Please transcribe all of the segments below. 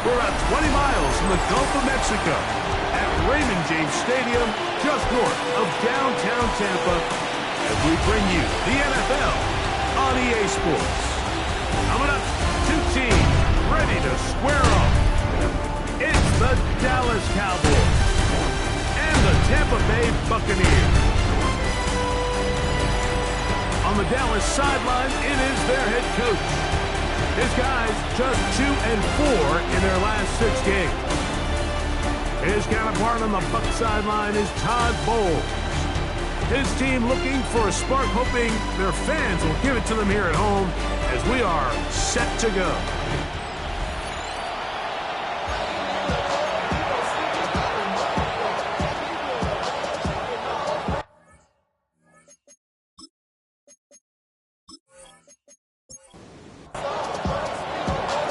We're about 20 miles from the Gulf of Mexico at Raymond James Stadium, just north of downtown Tampa, as we bring you the NFL on EA Sports. Coming up, two teams ready to square off. It's the Dallas Cowboys and the Tampa Bay Buccaneers. On the Dallas sideline, it is their head coach. His guys just 2-4 in their last 6 games. His counterpart on the Buc sideline is Todd Bowles. His team looking for a spark, hoping their fans will give it to them here at home as we are set to go.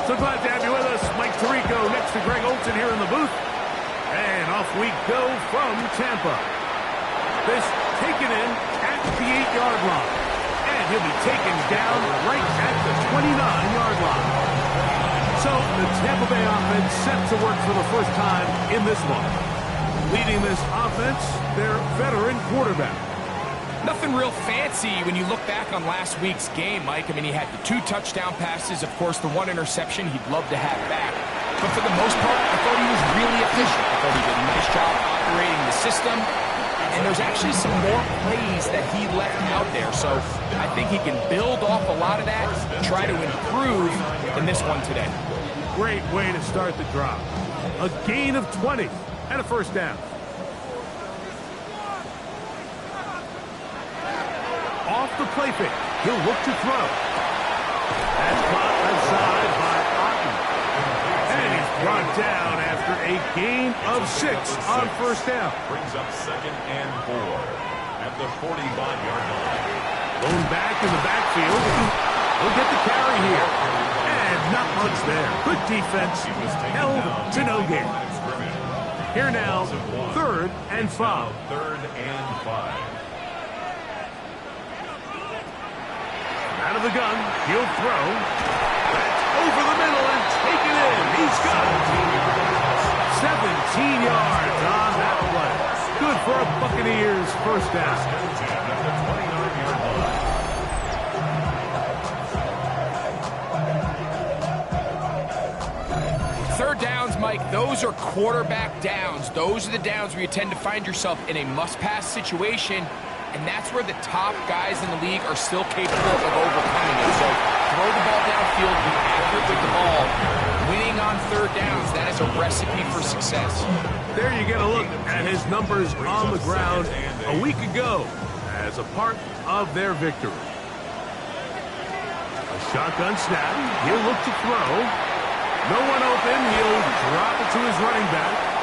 So glad to have you with us. Mike Tirico next to Greg Olson here in the booth. And off we go from Tampa. This taken in at the 8-yard line. And he'll be taken down right at the 29-yard line. So the Tampa Bay offense set to work for the first time in this one. Leading this offense, their veteran quarterback. Nothing real fancy when you look back on last week's game, Mike. I mean, he had the 2 touchdown passes, of course, the 1 interception he'd love to have back. But for the most part, I thought he was really efficient. I thought he did a nice job operating the system. And there's actually some more plays that he left out there. So I think he can build off a lot of that, try to improve in this one today. Great way to start the drive. A gain of 20 and a first down. Off the play fake, he'll look to throw. That's caught left side by Otten. And he's brought down after a gain of 6 on first down. Brings up 2nd and 4 at the 45-yard line. Going back in the backfield. He'll get the carry here. And not much there. Good defense. Held to no gain. Here now, 3rd and 5. 3rd and 5. Out of the gun, he'll throw. That's over the middle and taken in. He's got it. 17 yards on that play. Good for a Buccaneers first down. At the 29-yard line. Third downs, Mike, those are quarterback downs. Those are the downs where you tend to find yourself in a must-pass situation. And that's where the top guys in the league are still capable of overcoming it. So throw the ball downfield, be accurate with the ball. Winning on third downs, that is a recipe for success. There you get a look at his numbers on the ground a week ago as a part of their victory. A shotgun snap. He'll look to throw. No one open. He'll drop it to his running back.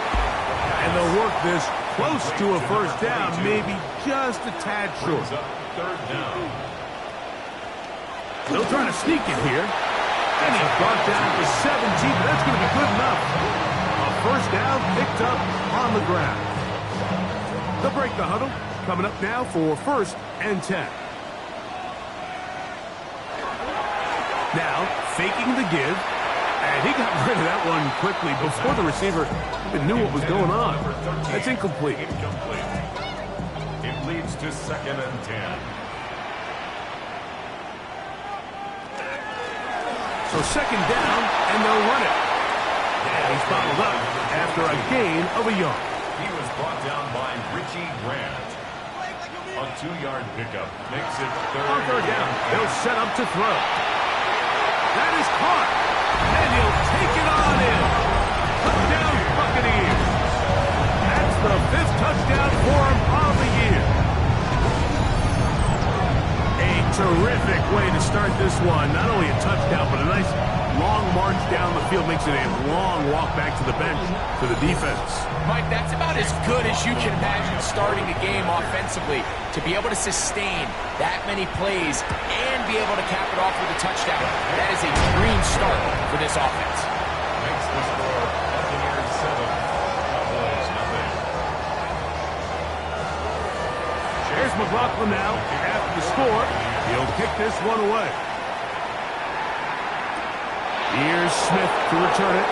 And they'll work this close to a first down, maybe just a tad short. 3rd down. They'll try to sneak it here. And he's brought down to 17, but that's going to be good enough. A first down picked up on the ground. They'll break the huddle. Coming up now for 1st and 10. Now, faking the give. And he got rid of that one quickly before the receiver even knew what was going on. That's incomplete. It leads to 2nd and 10. So 2nd down, and they'll run it. And he's bottled up after a gain of a yard. He was brought down by Richie Grant. A 2-yard pickup makes it 3rd down. They'll set up to throw. That is caught. And he'll take it on in. Touchdown, Buccaneers. That's the 5th touchdown for him on the year. A terrific way to start this one. Not only a touchdown, but a nice long march down the field. Makes it a long walk back to the bench for the defense. Mike, that's about as good as you can imagine starting a game offensively. To be able to sustain that many plays and be able to cap it off with a touchdown. That is a dream start for this offense. Makes the score Buccaneers 7, Cowboys nothing. There's McLaughlin now. After the score, he'll kick this one away. Here's Smith to return it.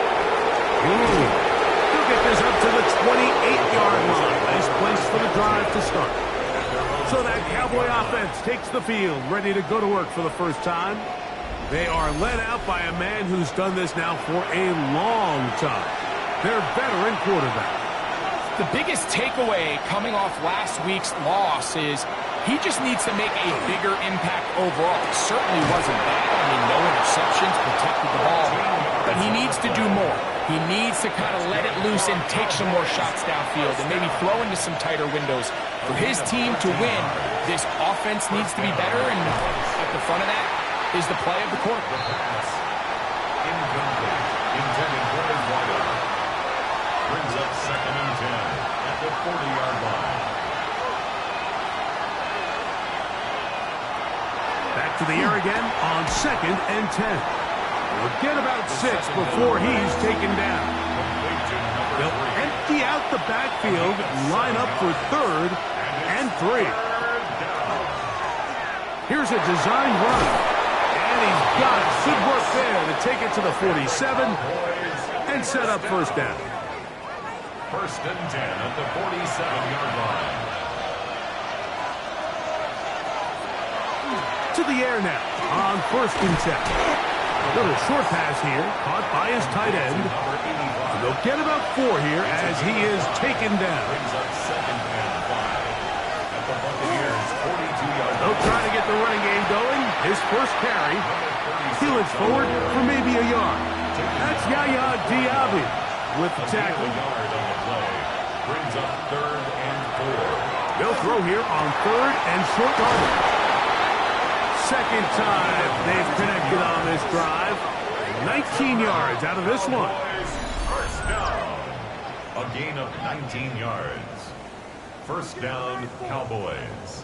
He'll get this up to the 28-yard line. Nice place for the drive to start. So that Cowboy offense takes the field, ready to go to work for the first time. They are led out by a man who's done this now for a long time. Their veteran quarterback. The biggest takeaway coming off last week's loss is he just needs to make a bigger impact overall. It certainly wasn't bad. I mean, no interceptions, protected the ball. But he needs to do more. He needs to kind of let it loose and take some more shots downfield and maybe throw into some tighter windows. For his team to win, this offense needs to be better, and at the front of that is the play of the quarterback. Incomplete. Intended for his wideout. Brings up 2nd and 10 at the 40-yard line. Back to the air again on 2nd and 10. We'll get about 6 before he's taken down. They'll empty out the backfield, line up for 3rd and 3. Here's a design run. And he's got good work there to take it to the 47 and set up 1st down. 1st and 10 at the 47-yard line. To the air now on 1st and 10. Little short pass here, caught by his tight end. And they'll get about 4 here as he is taken down. Brings up 2nd and 5 at the Buccaneers' 42-yard line. They'll try to get the running game going. His first carry. He looks forward for maybe a yard. That's Yaya Diaby with the tackle. Yard on the play. Brings up 3rd and 4. They'll throw here on 3rd and short yardage. Second time they've connected on this drive. 19 yards out of this one. First down. A gain of 19 yards. 1st down, Cowboys.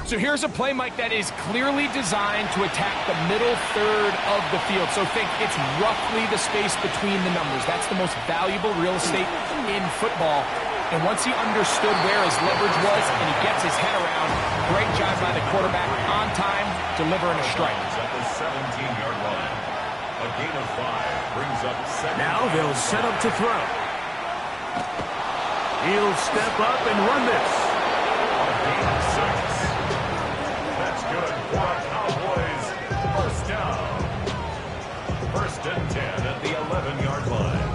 So here's a play, Mike, that is clearly designed to attack the middle 3rd of the field. So think it's roughly the space between the numbers. That's the most valuable real estate in football. And once he understood where his leverage was and he gets his head around, great job by the quarterback on time, delivering a strike. At the 17-yard line. A gain of 5 brings up 2nd. Now they'll set up to throw. He'll step up and run this. A gain of 6. That's good for Cowboys. 1st down. 1st and 10 at the 11-yard line.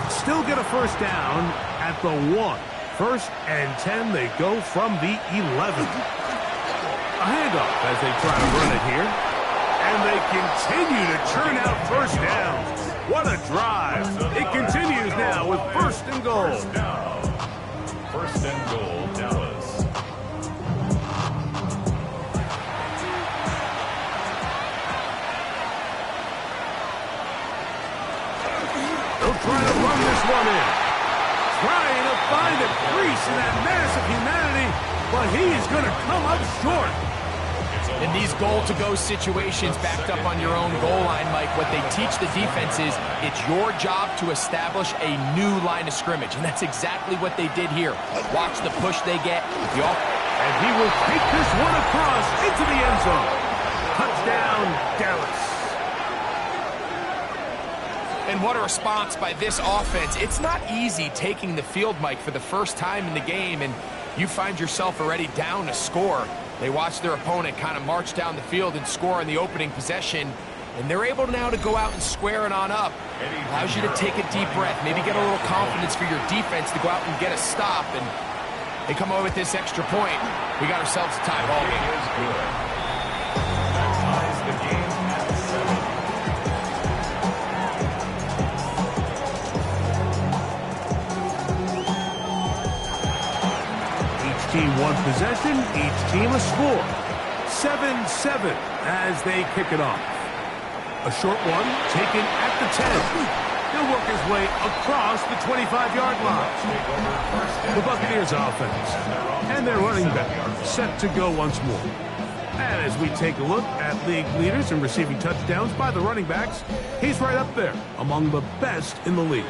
Still get a 1st down at the 1. 1st and 10, they go from the 11. A handoff as they try to run it here. And they continue to churn out 1st downs. What a drive. It continues now with 1st and goal. 1st and goal, Dallas. They'll try to run this one in. Trying to find a crease in that mass of humanity, but he's going to come up short. In these goal-to-go situations backed up on your own goal line, Mike, what they teach the defense is it's your job to establish a new line of scrimmage, and that's exactly what they did here. Watch the push they get. And he will take this one across into the end zone. Touchdown, Dallas. And what a response by this offense. It's not easy taking the field, Mike, for the first time in the game, and you find yourself already down a score. They watch their opponent kind of march down the field and score in the opening possession, and they're able now to go out and square it on up. Allows you to take a deep breath, maybe get a little confidence for your defense to go out and get a stop, and they come away with this extra point. We got ourselves a tie ball game. Is good. That ties the game at 7. Each team one possession, each team a score. 7-7 as they kick it off. A short one taken at the 10. He'll work his way across the 25-yard line. The Buccaneers offense and their running back set to go once more. And as we take a look at league leaders in receiving touchdowns by the running backs, he's right up there among the best in the league.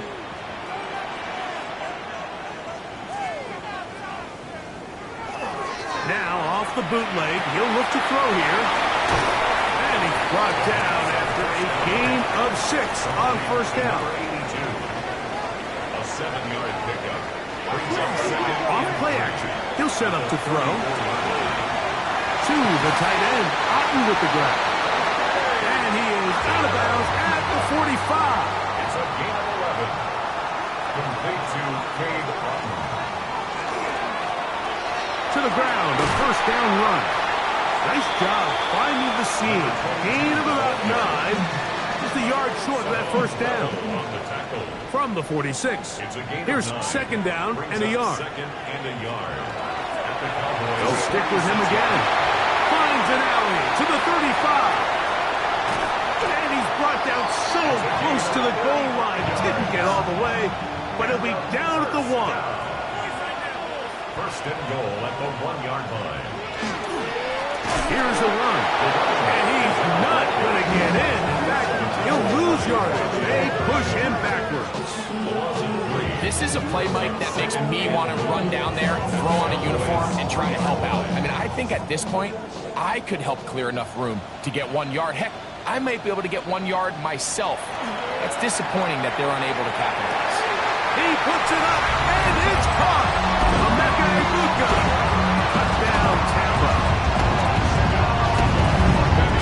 Now off the bootleg, he'll look to throw here. And he's brought down after a gain of 6 on first down. A 7-yard pickup. Brings up second. Off play action. He'll set up to throw. To the tight end. Otten with the grab. And he is out of bounds at the 45. It's a gain of 11. Complete to Cade Otten. To the ground, a first down run. Nice job finding the seam. Gain of about 9. Just a yard short of that first down. On the tackle. From the 46. It's a gain Here's of 9. second down Brings and a up yard. Second and a yard. At the Cowboys. They'll stick with him again. Finds an alley to the 35. And he's brought down so close to the goal line. Didn't get all the way, but he'll be down at the 1. First and goal at the 1-yard line. Here's a run. And he's not going to get in. In fact, he'll lose yardage. They push him backwards. This is a play, Mike, that makes me want to run down there, throw on a uniform, and try to help out. I mean, I think at this point, I could help clear enough room to get 1 yard. Heck, I might be able to get 1 yard myself. It's disappointing that they're unable to capitalize. He puts it up, and it's caught. Touchdown, Tampa.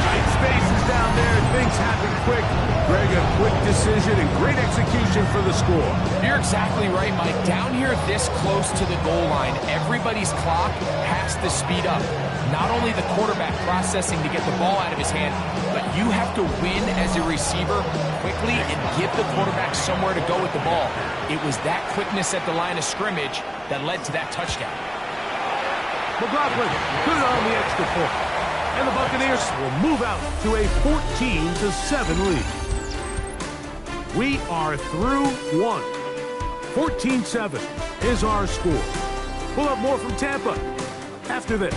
Tight spaces down there. Things happen quick. Greg, a quick decision and great execution for the score. You're exactly right, Mike. Down here this close to the goal line, everybody's clock has to speed up. Not only the quarterback processing to get the ball out of his hand, but you have to win as a receiver quickly and give the quarterback somewhere to go with the ball. It was that quickness at the line of scrimmage that led to that touchdown. McLaughlin, good on the extra point. And the Buccaneers will move out to a 14-7 lead. We are through 1. 14-7 is our score. We'll have more from Tampa after this.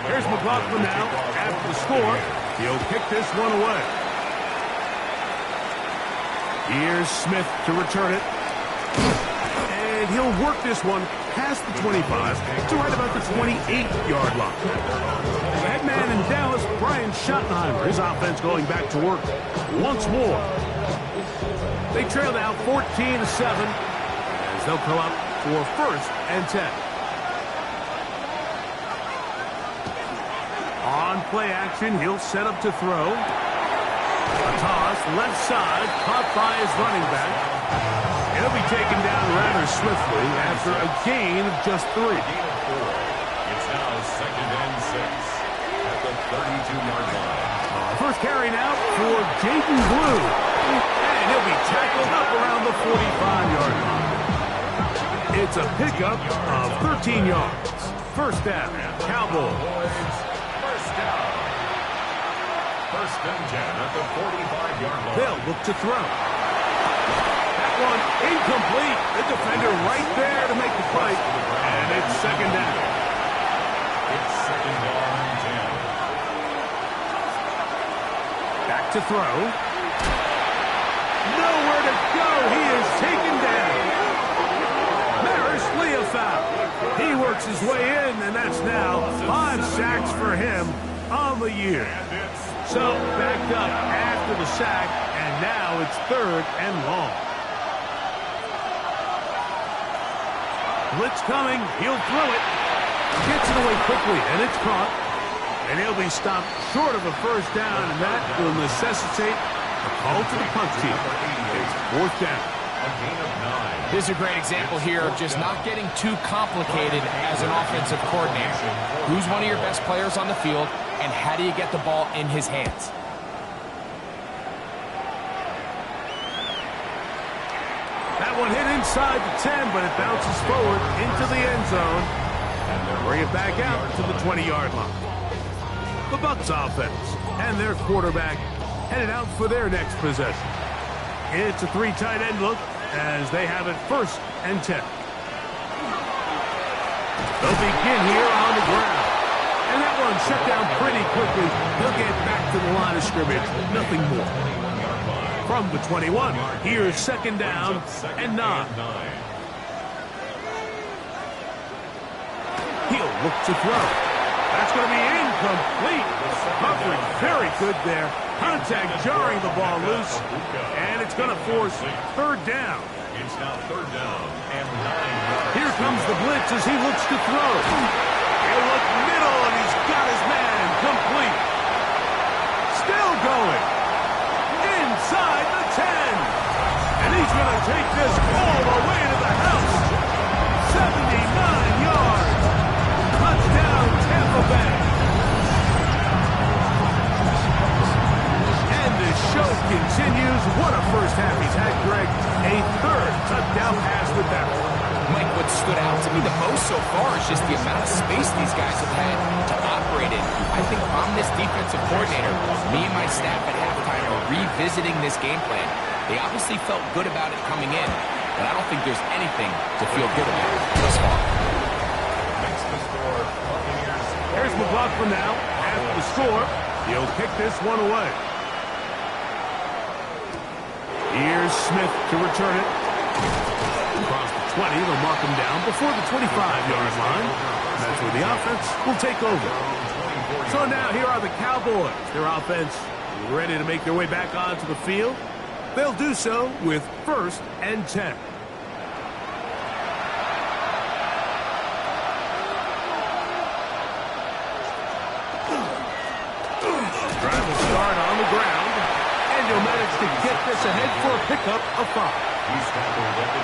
Here's McLaughlin now after the score. He'll kick this one away. Here's Smith to return it. And he'll work this one past the 25 to right about the 28-yard line. The head man in Dallas, Brian Schottenheimer, his offense going back to work once more. They trail now 14-7 as they'll come up for first and 10. On play action, he'll set up to throw. A toss, left side, caught by his running back. He'll be taken down rather swiftly after a gain of just 3. It's now second and 6 at the 32-yard line. First carry now for Jaden Blue. And he'll be tackled up around the 45-yard line. It's a pickup of 13 yards. First down, Cowboys. First and 10 at the 45-yard line. They'll look to throw. That one incomplete. The defender right there to make the play. And it's second down. It's second down and 10. Back to throw. Nowhere to go. He is taken down. Maris Leofow. He works his way in, and that's now 5 sacks for him on the year. So, backed up after the sack, and now it's third and long. Blitz coming. He'll throw it. Gets it away quickly, and it's caught. And he'll be stopped short of a first down, and that will necessitate a call to the punt team. It's fourth down. A gain of 9. This is a great example here of just not getting too complicated as an offensive coordinator. Who's one of your best players on the field, and how do you get the ball in his hands? That one hit inside the 10, but it bounces forward into the end zone. And they'll bring it back out to the 20-yard line. The Bucs offense and their quarterback headed out for their next possession. It's a 3 tight end look as they have it first and 10. They'll begin here on the ground. And that one run shut down pretty quickly. He'll get back to the line of scrimmage. Nothing more. From the 21, here's second down and 9. He'll look to throw. That's going to be incomplete. Coverage very good there. Contact jarring the ball loose. And it's going to force third down. It's now third down and 9. Here comes the blitz as he looks to throw. He'll look middle, and he's got his man complete. Still going. Inside the 10. And he's going to take this all the way to the house. 79 yards. Touchdown, Tampa Bay. And the show continues. What a first half he's had, Greg. A third touchdown pass with that one. Mike, what stood out to me the most so far is just the amount of space these guys have had to operate in. I think I'm this defensive coordinator. Me and my staff at halftime are revisiting this game plan. They obviously felt good about it coming in, but I don't think there's anything to feel good about thus far. Makes the score Buccaneers. Here's McLaughlin now. After the score, he'll kick this one away. Here's Smith to return it. Across the 20, they'll mark him down before the 25-yard line. That's where the offense will take over. So now here are the Cowboys. Their offense ready to make their way back onto the field. They'll do so with 1st and 10. Drive will start on the ground, and he'll manage to get this ahead for a pickup of 5.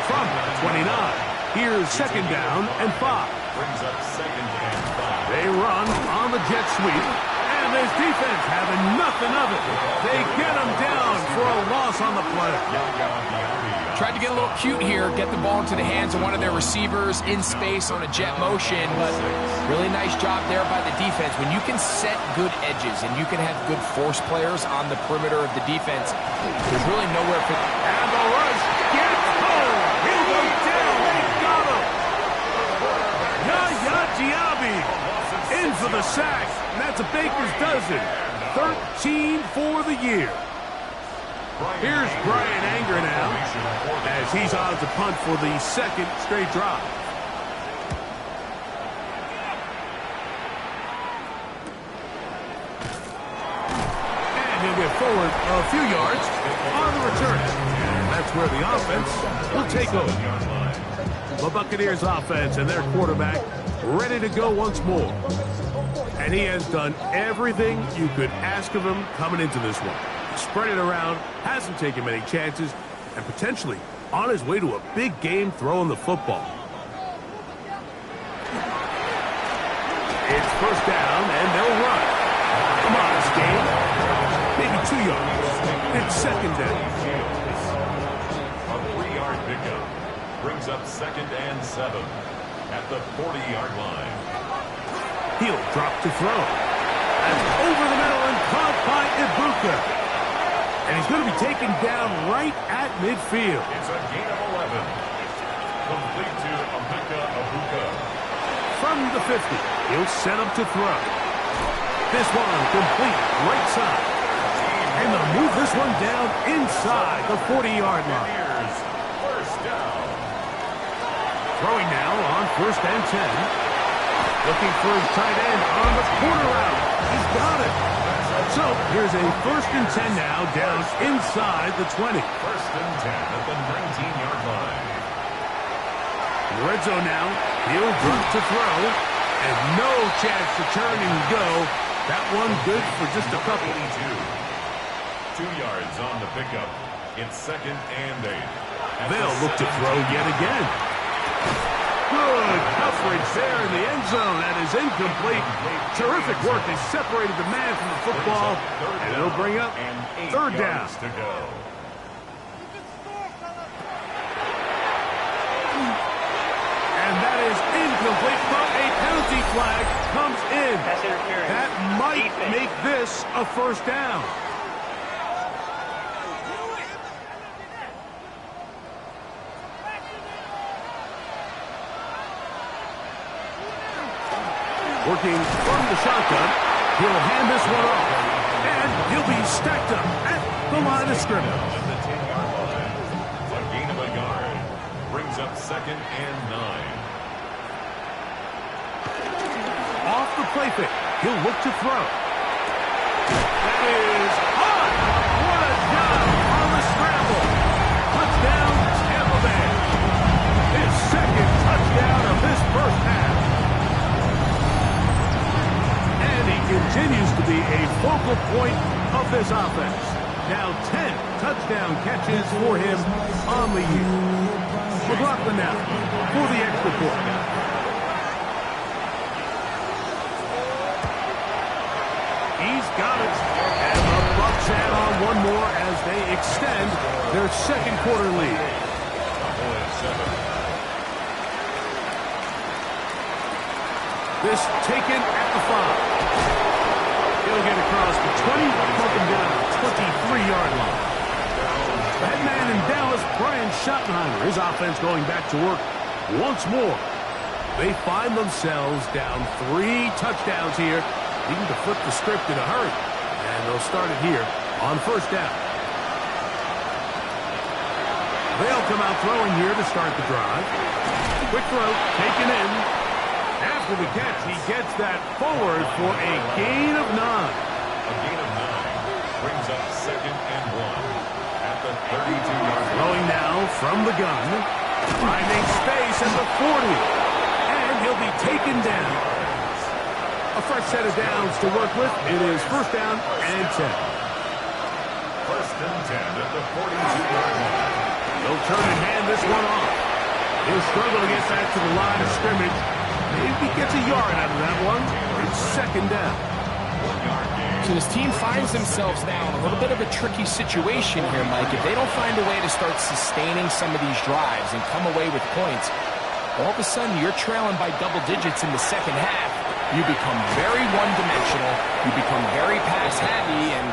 From 29, here's second down and 5. Brings up second and 5. They run on the jet sweep, and this defense having nothing of it. They get him down for a loss on the play. Tried to get a little cute here, get the ball into the hands of one of their receivers in space on a jet motion, but really nice job there by the defense. When you can set good edges and you can have good force players on the perimeter of the defense, there's really nowhere for... And the rush gets home. He'll go down. They got him. Yaya Diaby in for the sack, and that's a baker's dozen. 13 for the year. Here's Brian Anger now, as he's on to punt for the second straight drive. And he'll get forward a few yards on the return. And that's where the offense will take over. The Buccaneers offense and their quarterback ready to go once more. And he has done everything you could ask of him coming into this one. Spread it around, hasn't taken many chances, and potentially on his way to a big game throwing the football. It's first down, and they'll run. Come on, this game. Maybe 2 yards. It's second down. A 3-yard pickup brings up second and 7 at the 40-yard line. He'll drop to throw. That's over the middle and caught by Ibuka. And he's going to be taken down right at midfield. It's a gain of 11. Complete to Ibuka. From the 50, he'll set him to throw. This one complete right side. And they'll move this one down inside the 40-yard line. First down. Throwing now on 1st and 10. Looking for his tight end on the corner route. He's got it. So here's a 1st and 10 now down inside the 20. 1st and 10 at the 19-yard line. In the red zone now, he'll drop to throw, and no chance to turn and go. That one good for just a couple. 2 yards on the pickup. It's 2nd and 8. They'll look to throw yet again. Good coverage there in the end zone. That is incomplete. Terrific work. They separated the man from the football, and it'll bring up third down. To go. And that is incomplete, but a penalty flag comes in. That might make this a first down. Working from the shotgun, he'll hand this one off. And he'll be stacked up at the line of scrimmage. At the 10-yard line. A gain of a yard. Brings up 2nd and 9. Off the play fake, he'll look to throw. That is high. What a job on the scramble. Touchdown, Tampa Bay. His 2nd touchdown of this first half. And he continues to be a focal point of this offense. Now 10 touchdown catches for him on the year. McLaughlin now for the extra point. He's got it. And the Bucs add on one more as they extend their 2nd quarter lead. This taken at the 5. He'll get across the 20, broken down to the 23-yard line. That man in Dallas, Brian Schottenheimer, his offense going back to work once more. They find themselves down 3 touchdowns here, needing to flip the script in a hurry. And they'll start it here on 1st down. They'll come out throwing here to start the drive. Quick throw, taken in. After the catch, he gets that forward for a gain of 9. A gain of 9 brings up 2nd and 1 at the 32-yard line. Throwing now from the gun. Finding space at the 40. And he'll be taken down. A fresh set of downs to work with. It is 1st down and 10. 1st and 10 at the 42-yard line. They'll turn and hand this one off. He'll struggle to get back to the line of scrimmage. Maybe gets a yard out of that one. It's 2nd down. So this team finds themselves now in a little bit of a tricky situation here, Mike. If they don't find a way to start sustaining some of these drives and come away with points, all of a sudden you're trailing by double digits in the 2nd half. You become very one-dimensional. You become very pass-heavy, and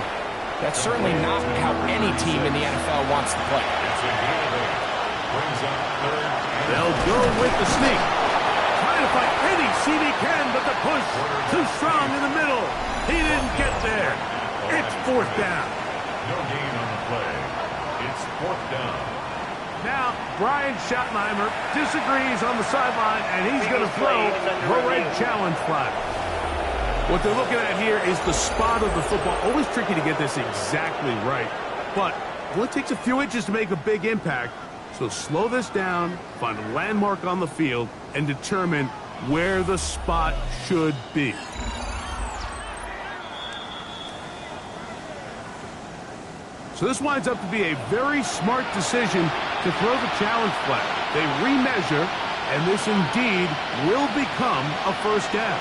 that's certainly not how any team in the NFL wants to play. They'll go with the sneak. Trying to fight any seam he can, but the push too strong in the middle. He didn't get there. It's 4th down. No gain on the play. It's 4th down. Now, Brian Schottenheimer disagrees on the sideline, and he's going to throw the red challenge flag. What they're looking at here is the spot of the football. Always tricky to get this exactly right, but it only takes a few inches to make a big impact. So slow this down, find a landmark on the field, and determine where the spot should be. So this winds up to be a very smart decision to throw the challenge flag. They remeasure, and this indeed will become a 1st down.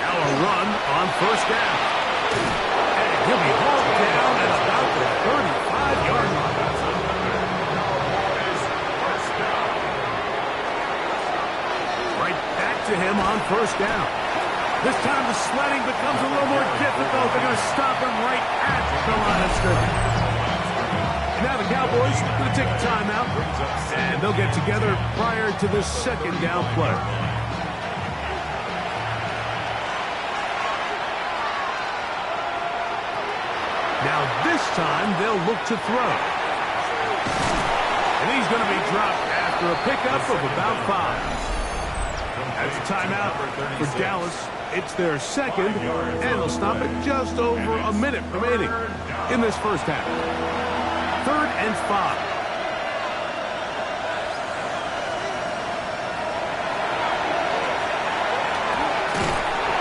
Now a run on 1st down. And he'll be hauled down at about the 35-yard line. To him on 1st down. This time the sledding becomes a little more difficult. They're going to stop him right at the line of scrimmage. Now the Cowboys are going to take a timeout, and they'll get together prior to this 2nd down play. Now this time they'll look to throw. And he's going to be dropped after a pickup of about 5. That's a timeout for Dallas. It's their 2nd, and they'll stop it just over a minute remaining in this 1st half. 3rd and 5.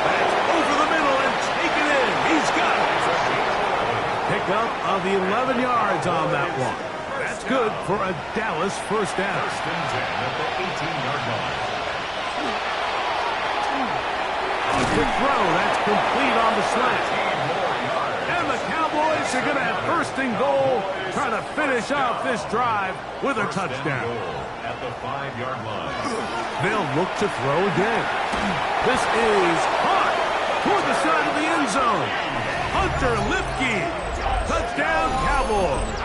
That's over the middle and taken in. He's got it. Pickup of the 11 yards on that one. That's good for a Dallas 1st down. 1st and 10 at the 18-yard line. Quick throw, that's complete on the slant. And the Cowboys are going to have 1st and goal, trying to finish off this drive with a touchdown. At the 5-yard line. They'll look to throw again. This is caught toward the side of the end zone. Hunter Lipke. Touchdown, Cowboys. Cowboys.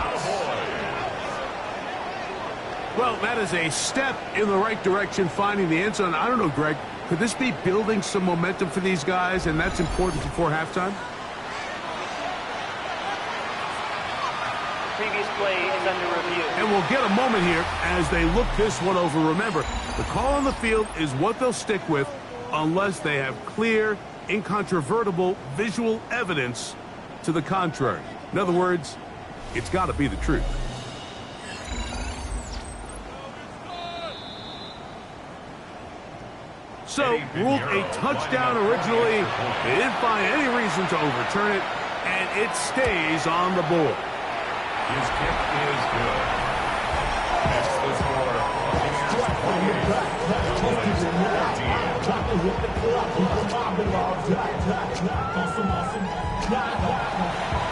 Well, that is a step in the right direction, finding the end zone. I don't know, Greg, could this be building some momentum for these guys, and that's important before halftime? Previous play is under review. And we'll get a moment here as they look this one over. Remember, the call on the field is what they'll stick with unless they have clear, incontrovertible visual evidence to the contrary. In other words, it's got to be the truth. So, ruled a touchdown originally. They didn't find any reason to overturn it, and it stays on the board. His kick is good. That's the score.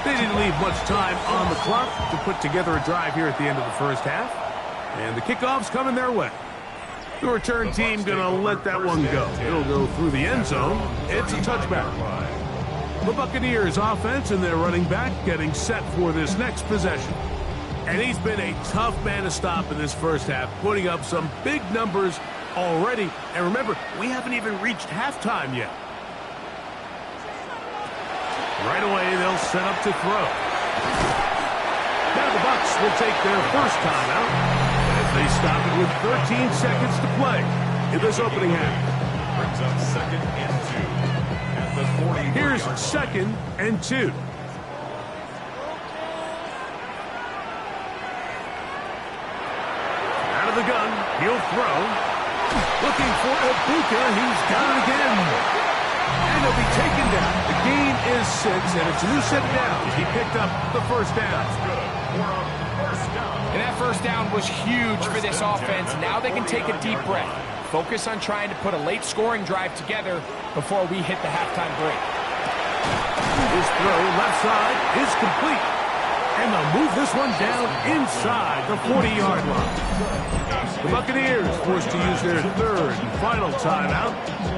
They didn't leave much time on the clock to put together a drive here at the end of the first half. And the kickoff's coming their way. The return team going to let that one go. It'll go through the end zone. It's a touchback. The Buccaneers offense and their running back getting set for this next possession. And he's been a tough man to stop in this first half, putting up some big numbers already. And remember, we haven't even reached halftime yet. Right away, they'll set up to throw. Now the Bucs will take their first timeout as they stop it with 13 seconds to play in this opening half. Brings up 2nd and 2 at the 40. Here's 2nd and 2. Out of the gun, he'll throw. Looking for WK, he's got it again. And he'll be taken down. The gain is 6, and it's a new set down. He picked up the first down. And that first down was huge for this offense. Now they can take a deep breath. Focus on trying to put a late scoring drive together before we hit the halftime break. His throw left side is complete. And they'll move this one down inside the 40-yard line. The Buccaneers forced to use their third and final timeout.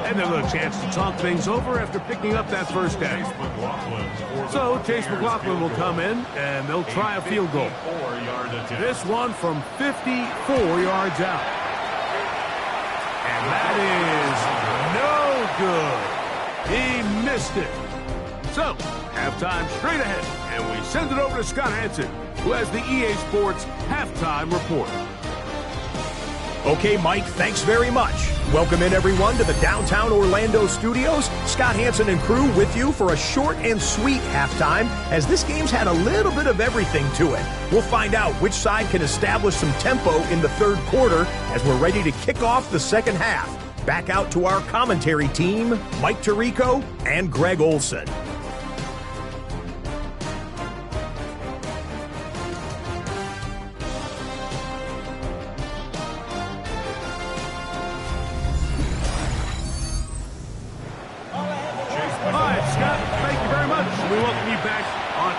And they'll have a chance to talk things over after picking up that first down. So Chase McLaughlin will come in, and they'll try a field goal. This one from 54 yards out. And that is no good. He missed it. So, halftime straight ahead, and we send it over to Scott Hansen, who has the EA Sports Halftime Report. Okay, Mike, thanks very much. Welcome in, everyone, to the downtown Orlando studios. Scott Hansen and crew with you for a short and sweet halftime, as this game's had a little bit of everything to it. We'll find out which side can establish some tempo in the third quarter as we're ready to kick off the second half. Back out to our commentary team, Mike Tirico and Greg Olson.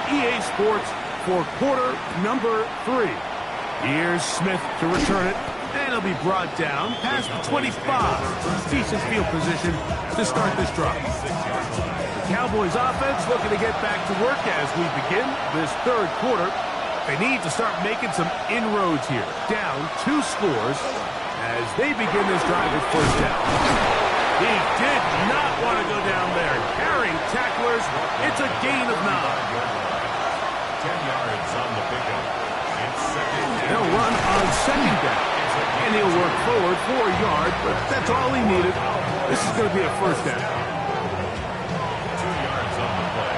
EA Sports for quarter number 3. Here's Smith to return it, and he'll be brought down past the 25. Decent field position to start this drive. The Cowboys offense looking to get back to work as we begin this third quarter. They need to start making some inroads here. Down 2 scores as they begin this drive with first down. He did not want to go down there. Carrying tacklers, it's a gain of 9. 10 yards on the pickup. It's 2nd. They'll run on 2nd down. And he'll work forward for a yard, but that's all he needed. This is going to be a first down. 2 yards on the play.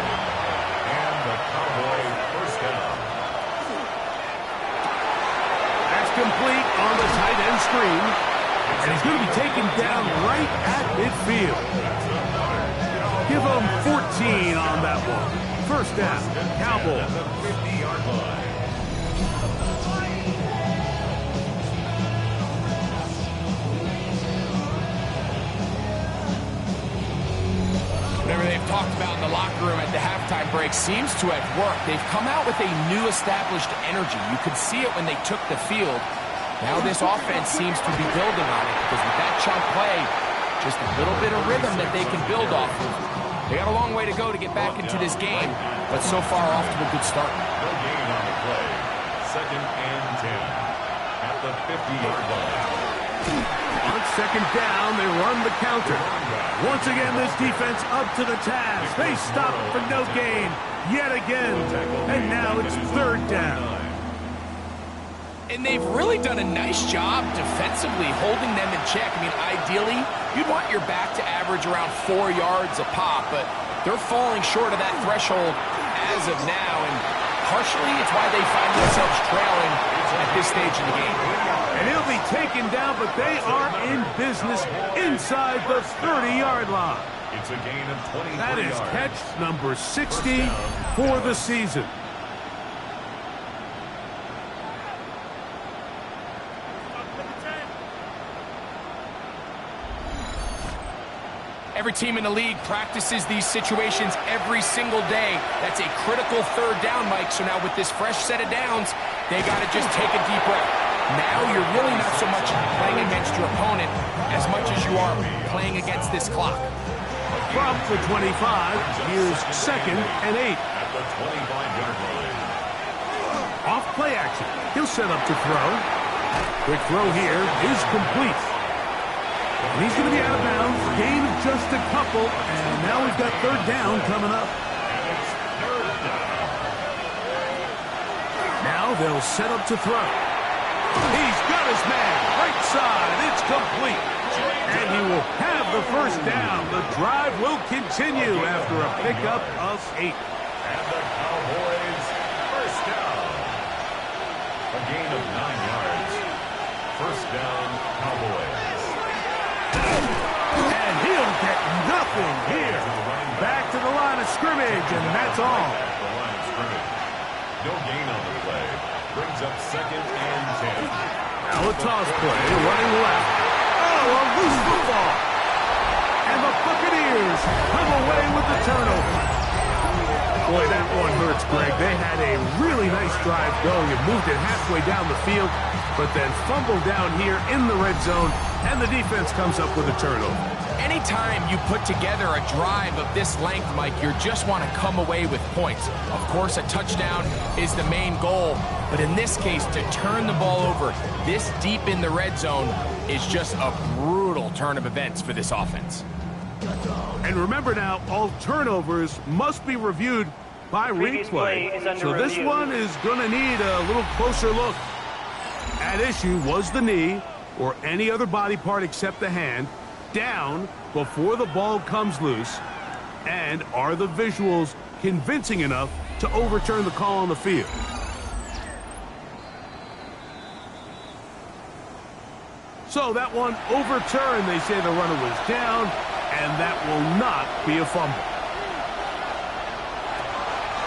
And the Cowboy first down. That's complete on the tight end screen. And he's going to be taken down right at midfield. Give him 14 on that one. First down, Cowboys. At the 50-yard line. Whatever they've talked about in the locker room at the halftime break seems to have worked. They've come out with a new established energy. You could see it when they took the field. Now this offense seems to be building on it because with that chunk play, just a little bit of rhythm that they can build off of. They got a long way to go to get back into this game, but so far off to a good start. No gain on the second and 10 at the 50-yard line. On second down, they run the counter. Once again, this defense up to the task. They stop for no gain yet again. And now it's third down. And they've really done a nice job defensively holding them in check. I mean, ideally, you'd want your back to average around 4 yards a pop, but they're falling short of that threshold as of now, and partially it's why they find themselves trailing at this stage of the game. And he'll be taken down, but they are in business inside the 30-yard line. It's a gain of 23 yards. That is catch number 60 for the season. Every team in the league practices these situations every single day. That's a critical third down, Mike. So now with this fresh set of downs, they got to just take a deep breath. Now you're really not so much playing against your opponent as much as you are playing against this clock. From the 25, here's second and 8. At the 25-yard line. Off play action. He'll set up to throw. Quick throw here is complete. And he's going to be out of bounds. Gain of just a couple. And now we've got third down coming up. And it's third down. Now they'll set up to throw. He's got his man. Right side. It's complete. And he will have the first down. The drive will continue after a pickup of 8. And the Cowboys first down. A gain of 9 yards. First down, Cowboys. And he'll get nothing here. Back to the line of scrimmage, and that's all. The line of scrimmage. No gain on the play. Brings up second and 10. Now a toss play, running left. Oh, a loose football. And the Buccaneers come away with the turnover. Boy, that one hurts, Greg. They had a really nice drive going and moved it halfway down the field, but then fumbled down here in the red zone, and the defense comes up with a turnover. Anytime you put together a drive of this length, Mike, you just want to come away with points. Of course, a touchdown is the main goal, but in this case, to turn the ball over this deep in the red zone is just a brutal turn of events for this offense. And remember now, all turnovers must be reviewed by Previous play replay. is under So this review. one is going to need a little closer look. At issue was the knee, or any other body part except the hand, down before the ball comes loose. And are the visuals convincing enough to overturn the call on the field? So that one overturned. They say the runner was down, and that will not be a fumble.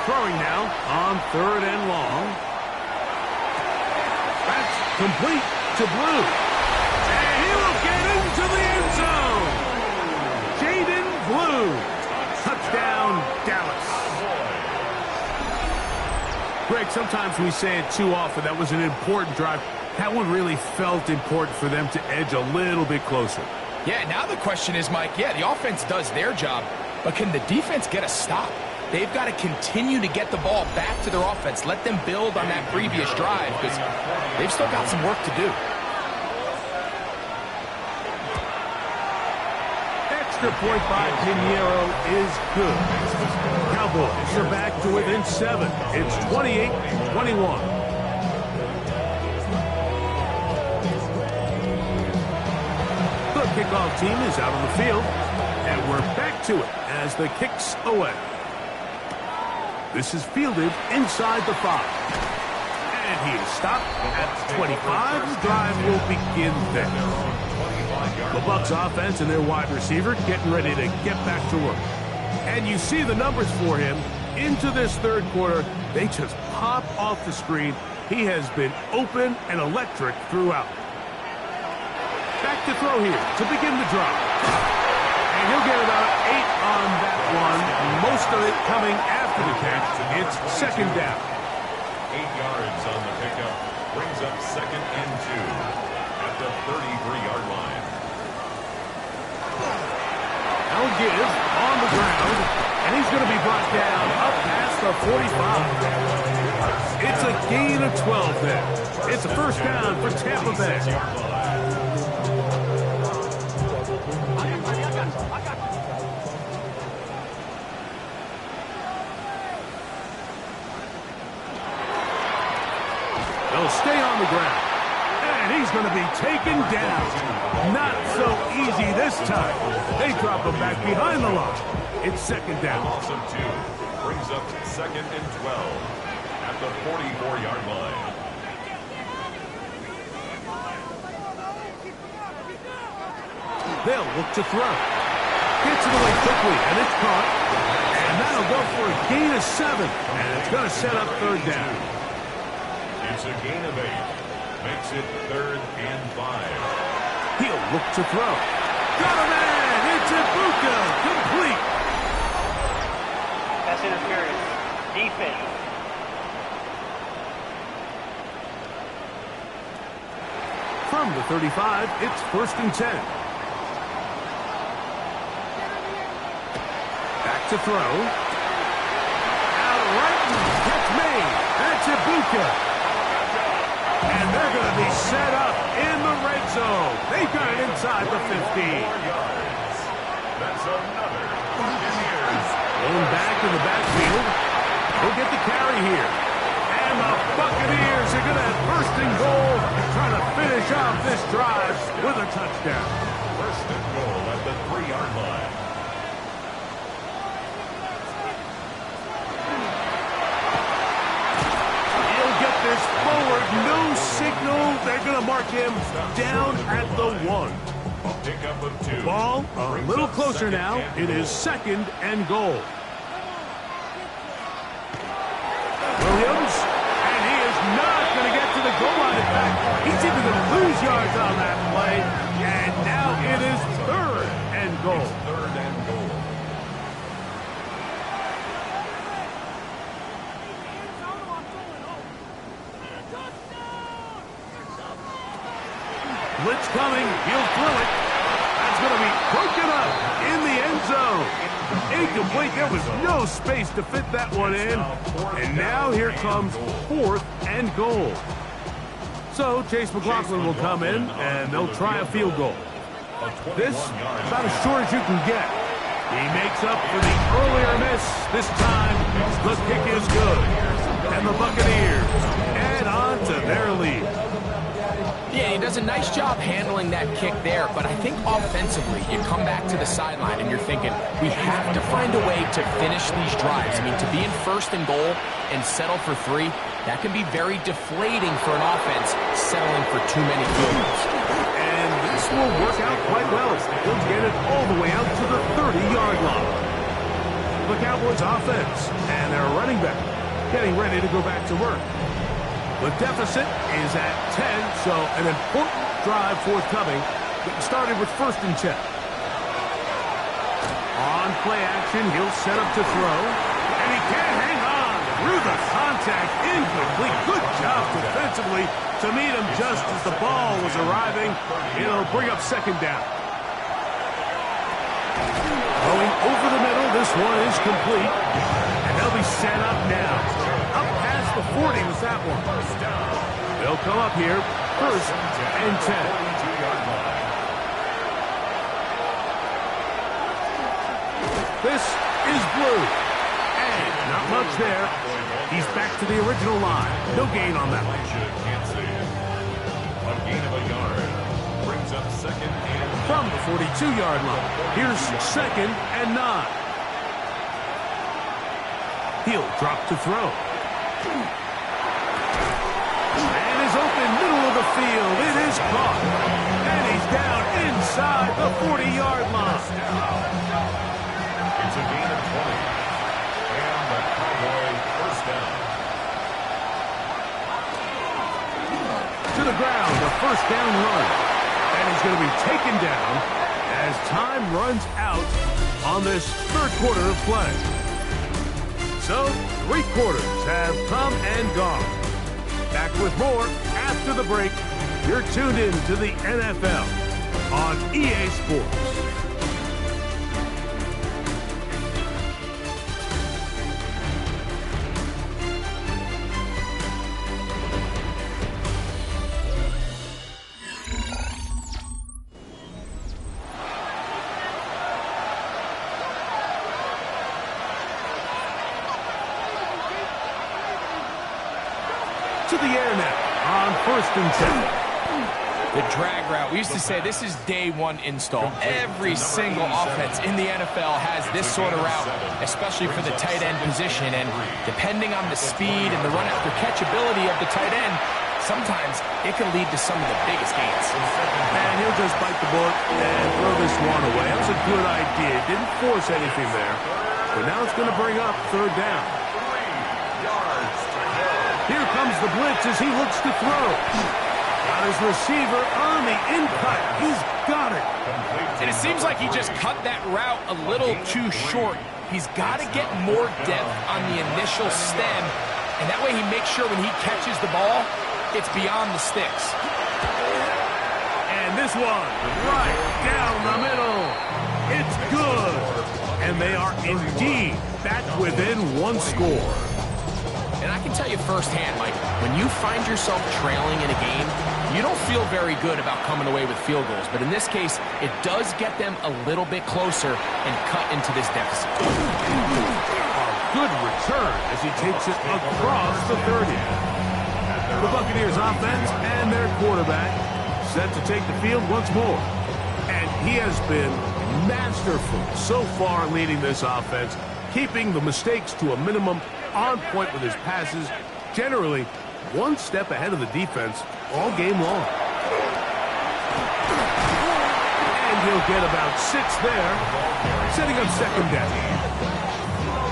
Throwing now on third and long. That's complete to Blue. And he will get into the end zone. Jaden Blue. Touchdown, Dallas. Greg, sometimes we say it too often. That was an important drive. That one really felt important for them to edge a little bit closer. Yeah, now the question is, Mike, yeah, the offense does their job, but can the defense get a stop? They've got to continue to get the ball back to their offense. Let them build on that previous drive because they've still got some work to do. Extra point by Pinheiro is good. Cowboys are back to within 7. It's 28-21. The kickoff team is out on the field, and we're back to it as the kick's away. This is fielded inside the 5. And he is stopped at 25. The drive will begin then. The Bucs offense and their wide receiver getting ready to get back to work. And you see the numbers for him into this third quarter. They just pop off the screen. He has been open and electric throughout. Back to throw here to begin the drive. And he'll get about 8 on that one. Most of it coming after the catch. It's second down. 8 yards on the pickup. Brings up second and 2 at the 33-yard line. Now give on the ground. And he's going to be brought down up past the 45. It's a gain of 12 there. It's a first down for Tampa Bay. They'll stay on the ground. And he's going to be taken down. Not so easy this time. They drop him back behind the line. It's second down. Loss of 2 brings up second and 12 at the 44-yard line. They'll look to throw. Gets it away quickly, and it's caught. And that'll go for a gain of 7. And it's going to set up third down. It's a gain of 8. Makes it third and 5. He'll look to throw. Got a man! It's Ibuka! Complete! That's interference. Defense. From the 35, it's first and 10. Back to throw. Out right, catch made. That's Ibuka. And they're going to be set up in the red zone. They got it inside the 15. That's another Buccaneers. Going back in the backfield. We'll get the carry here. And the Buccaneers are going to have first and goal, trying to finish off this drive with a touchdown. First and goal at the 3-yard line. He'll get this forward. No signal. They're going to mark him down at the 1. Pickup of 2. Ball a little closer now. It is second and goal. Williams, and he is not going to get to the goal line. In fact, he's even going to lose yards on that play. And now it is third and goal. Third and goal. Blitz coming. He'll throw it. That's going to be broken up in the end zone. Incomplete. There was no space to fit that one in. And now here comes fourth and goal. So Chase McLaughlin will come in, and they'll try a field goal. This about as short as you can get. He makes up for the earlier miss. This time, the kick is good. And the Buccaneers add on to their lead. Yeah, he does a nice job handling that kick there, but I think offensively, you come back to the sideline and you're thinking, we have to find a way to finish these drives. I mean, to be in first and goal and settle for 3, that can be very deflating for an offense settling for too many field goals. And this will work out quite well. He'll get it all the way out to the 30-yard line. The Cowboys offense and their running back getting ready to go back to work. The deficit is at 10, so an important drive forthcoming. Getting started with first and 10. On play action, he'll set up to throw. And he can't hang on through the contact. Incomplete. Good job defensively to meet him just as the ball was arriving. It'll bring up second down. Going over the middle, this one is complete. And they'll be set up now. Up past the 40 was that one. They'll come up here, first and 10. This is blue. And not much there. He's back to the original line. No gain on that one. Can't see it. A gain of a yard brings up second and from the 42-yard line. Here's second and 9. He'll drop to throw. And is open middle of the field. It is caught. And he's down inside the 40-yard line. It's a gain of 20. And the Cowboys first down. To the ground, the first down run. And he's going to be taken down as time runs out on this third quarter of play. So, 3 quarters have come and gone. Back with more after the break. You're tuned in to the NFL on EA Sports. to the air now on 1st and 10. The drag route. We used to say this is day one install. Every single offense in the NFL has this sort of route, especially for the tight end position. And depending on the speed and the run after catch ability of the tight end, sometimes it can lead to some of the biggest gains. And he'll just bite the bullet and throw this one away. That was a good idea. Didn't force anything there. But now it's going to bring up 3rd down. Here comes the blitz as he looks to throw. Got his receiver on the in-cut. He's got it. And it seems like he just cut that route a little too short. He's got to get more depth on the initial stem, and that way he makes sure when he catches the ball, it's beyond the sticks. And this one, right down the middle. It's good. And they are indeed back within 1 score. And I can tell you firsthand, Mike, when you find yourself trailing in a game, you don't feel very good about coming away with field goals. But in this case, it does get them a little bit closer and cut into this deficit. A good return as he takes it across the 30. The Buccaneers offense and their quarterback set to take the field once more. And he has been masterful so far leading this offense, keeping the mistakes to a minimum, on point with his passes, generally 1 step ahead of the defense all game long. And he'll get about 6 there, setting up 2nd down.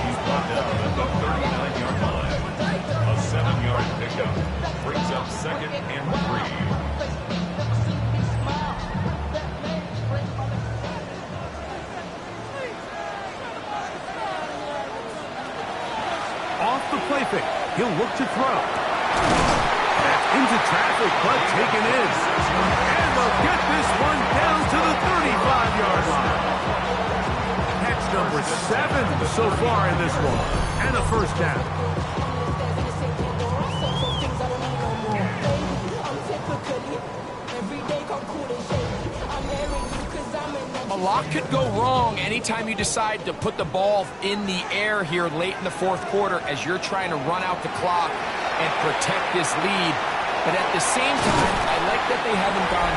He's brought down at the 39-yard line. A 7-yard pickup brings up 2nd and 3. Off the play fake, he'll look to throw. That's into traffic, but taken in. And they'll get this one down to the 35-yard line. Catch number 7 so far in this one. And a 1st down. A lot could go wrong anytime you decide to put the ball in the air here late in the 4th quarter as you're trying to run out the clock and protect this lead. But at the same time, I like that they haven't gone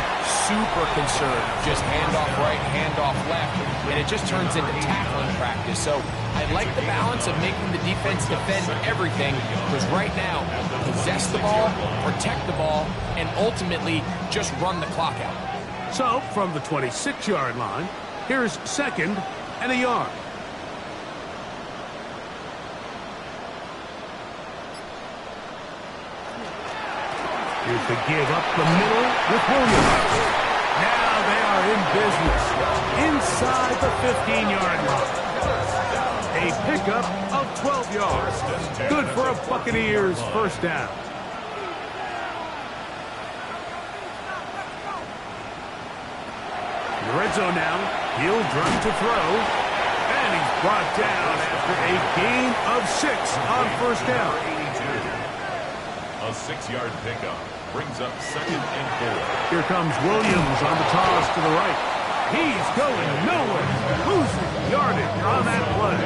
super conservative. Just handoff right, handoff left, and it just turns into tackling practice. So I like the balance of making the defense defend everything, because right now, possess the ball, protect the ball, and ultimately just run the clock out. So, from the 26-yard line, here's 2nd and a yard. Here's the give up the middle with Williams. Now they are in business inside the 15-yard line. A pickup of 12 yards. Good for a Buccaneers 1st down. In the red zone now, he'll drive to throw. And he's brought down after a gain of 6 on 1st down. A 6-yard pickup brings up 2nd and 4. Here comes Williams on the toss to the right. He's going nowhere. Losing yardage on that play.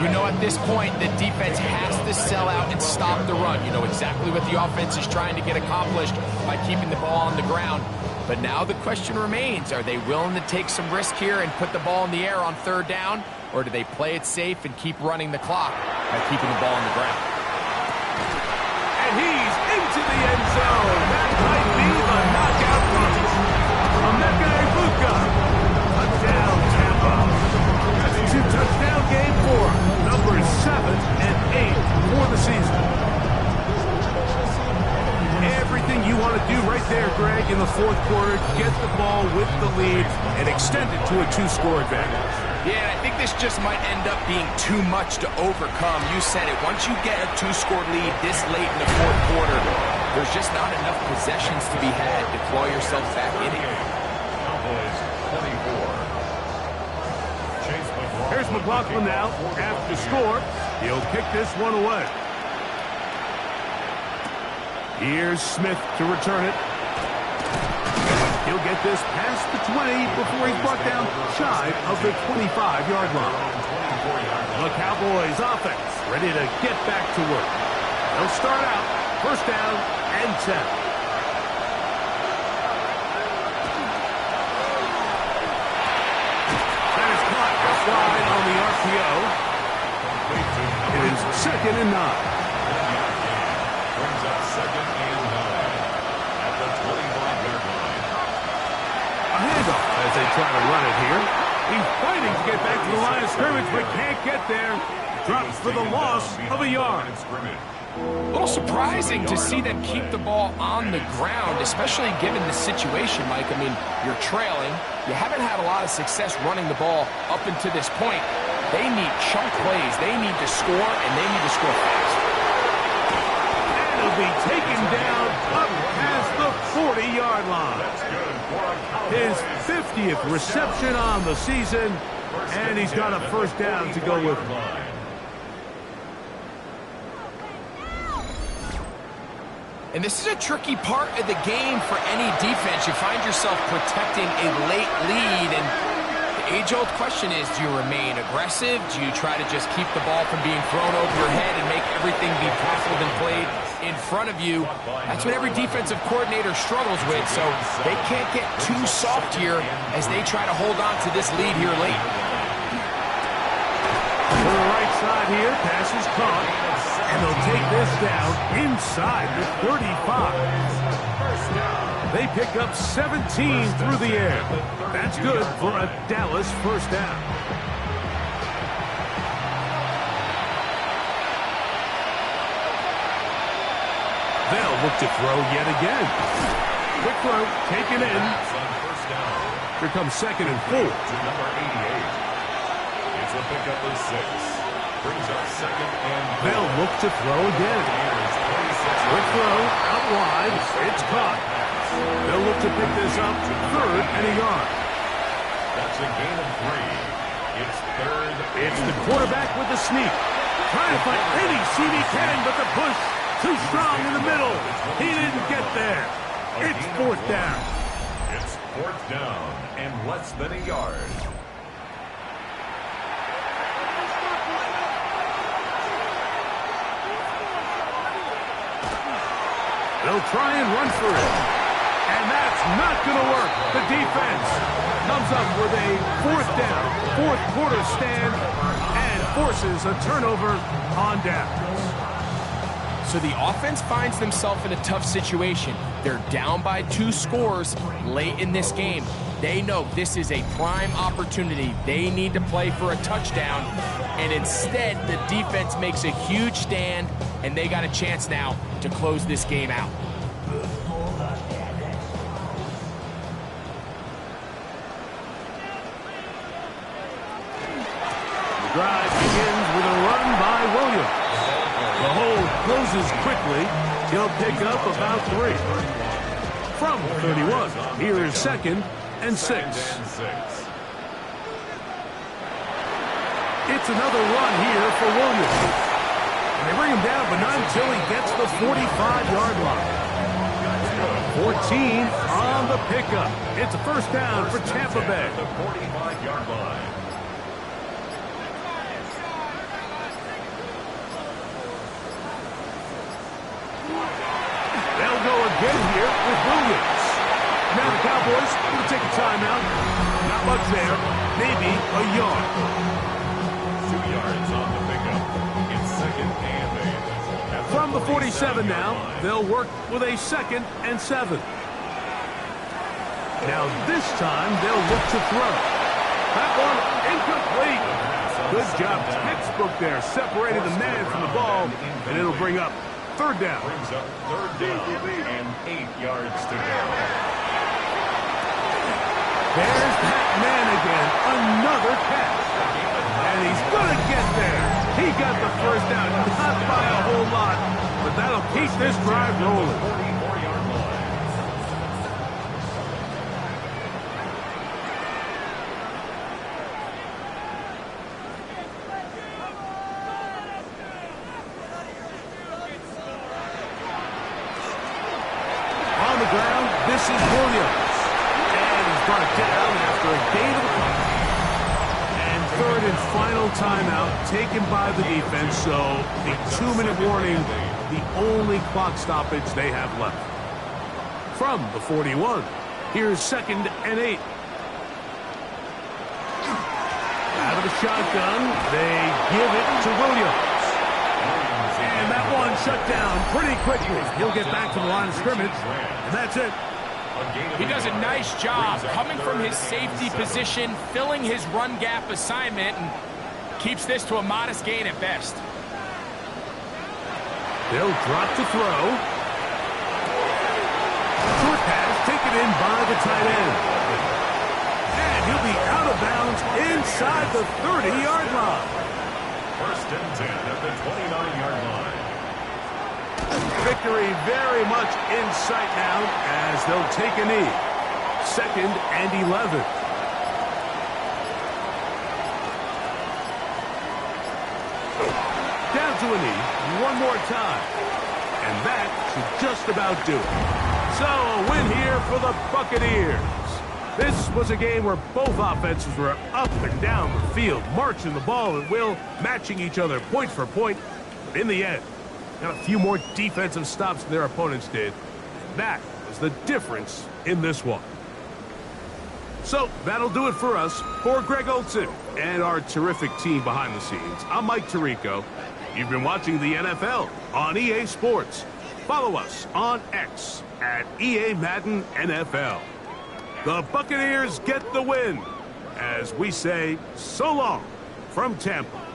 You know, at this point, the defense has to sell out and stop the run. You know exactly what the offense is trying to get accomplished by keeping the ball on the ground. But now the question remains, are they willing to take some risk here and put the ball in the air on 3rd down? Or do they play it safe and keep running the clock by keeping the ball on the ground? And he's into the end zone. That might be the knockout run. Touchdown, Tampa. That's a 2-touchdown game for numbers 7 and 8 for the season. Everything you want to do right there, Greg, in the 4th quarter, get the ball with the lead and extend it to a 2-score advantage. Yeah, I think this just might end up being too much to overcome. You said it. Once you get a 2-score lead this late in the 4th quarter, there's just not enough possessions to be had to claw yourself back in it. Cowboys 24. Here's McLaughlin now. After score, he'll kick this one away. Here's Smith to return it. He'll get this past the 20 before he's brought down shy of the 25-yard line. The Cowboys offense ready to get back to work. They'll start out first down and 10. That is caught just wide on the RPO. It is 2nd and 9. Brings up 2nd and 9 at the 25-yard line. A handoff as they try to run it here. He's fighting to get back to the line of scrimmage, but can't get there. Drops for the loss of a yard. A little surprising to see them keep the ball on the ground, especially given the situation, Mike. I mean, you're trailing. You haven't had a lot of success running the ball up until this point. They need chunk plays. They need to score, and they need to score fast. And he'll be taken down up past the 40-yard line. His 50th reception on the season, and he's got a first down to go with him. And this is a tricky part of the game for any defense. You find yourself protecting a late lead, and the age-old question is, do you remain aggressive? Do you try to just keep the ball from being thrown over your head and make everything be tackled and played in front of you? That's what every defensive coordinator struggles with, so they can't get too soft here as they try to hold on to this lead here late. To the right side here, pass is caught. And they'll take this down inside the 35. They pick up 17 through the air. That's good for a Dallas first down. They'll look to throw yet again. Quick throw, taken in. Here comes 2nd and 4. To number 88. It's a pickup of 6. Brings up 2nd and 4. They'll look to throw again. Quick throw, out wide. It's caught. They'll look to pick this up 3rd and a yard. That's a gain of 3. It's 3rd. It's the quarterback with the sneak. Trying to find any seam he can, but the push too strong in the middle. He didn't get there. It's 4th down. It's 4th down and less than a yard. They'll try and run for it. And that's not going to work. The defense comes up with a 4th down, 4th quarter stand, and forces a turnover on downs. So the offense finds themselves in a tough situation. They're down by 2 scores late in this game. They know this is a prime opportunity. They need to play for a touchdown. And instead, the defense makes a huge stand, and they got a chance now to close this game out. The drive begins with a run by Williams. The hold closes quickly. He'll pick up about 3. From 31, here is 2nd and 6. It's another run here for Williams. And they bring him down, but not until he gets the 45-yard line. 14 on the pickup. It's a first down for Tampa Bay. The 45-yard line. They'll go again here with Williams. Now the Cowboys will take a timeout. Not much there. Maybe a yard. 2 yards on the pickup. It's 2nd and 8. From the 47 now, they'll work with a 2nd and 7. Now this time they'll look to throw. That one incomplete. Good job, textbook there. Separated the man from the ball, and it'll bring up 3rd down. Brings up 3rd down and 8 yards to go. There's that man again. Another catch. And he's going to get there. He got the first down. Not by a whole lot, but that'll keep this drive rolling. 44-yard line. On the ground, this is Williams. And he's brought down after a gain of a couple. And 3rd and final timeout taken by the defense, so a 2-minute warning the only clock stoppage they have left. From the 41, here's 2nd and 8. Out of the shotgun, they give it to Williams. And that one shut down pretty quickly. He'll get back to the line of scrimmage, and that's it. He does a nice job coming from his safety position, filling his run gap assignment, and keeps this to a modest gain at best. They'll drop to throw. Short pass taken in by the tight end. And he'll be out of bounds inside the 30-yard line. 1st and 10 at the 29-yard line. Victory very much in sight now as they'll take a knee. 2nd and 11. Down to a knee one more time. And that should just about do it. So a win here for the Buccaneers. This was a game where both offenses were up and down the field, marching the ball at will, matching each other point for point. But in the end, got a few more defensive stops than their opponents did. That was the difference in this one. So that'll do it for us. For Greg Olson and our terrific team behind the scenes, I'm Mike Tirico. You've been watching the NFL on EA Sports. Follow us on X at EA Madden NFL. The Buccaneers get the win as we say so long from Tampa.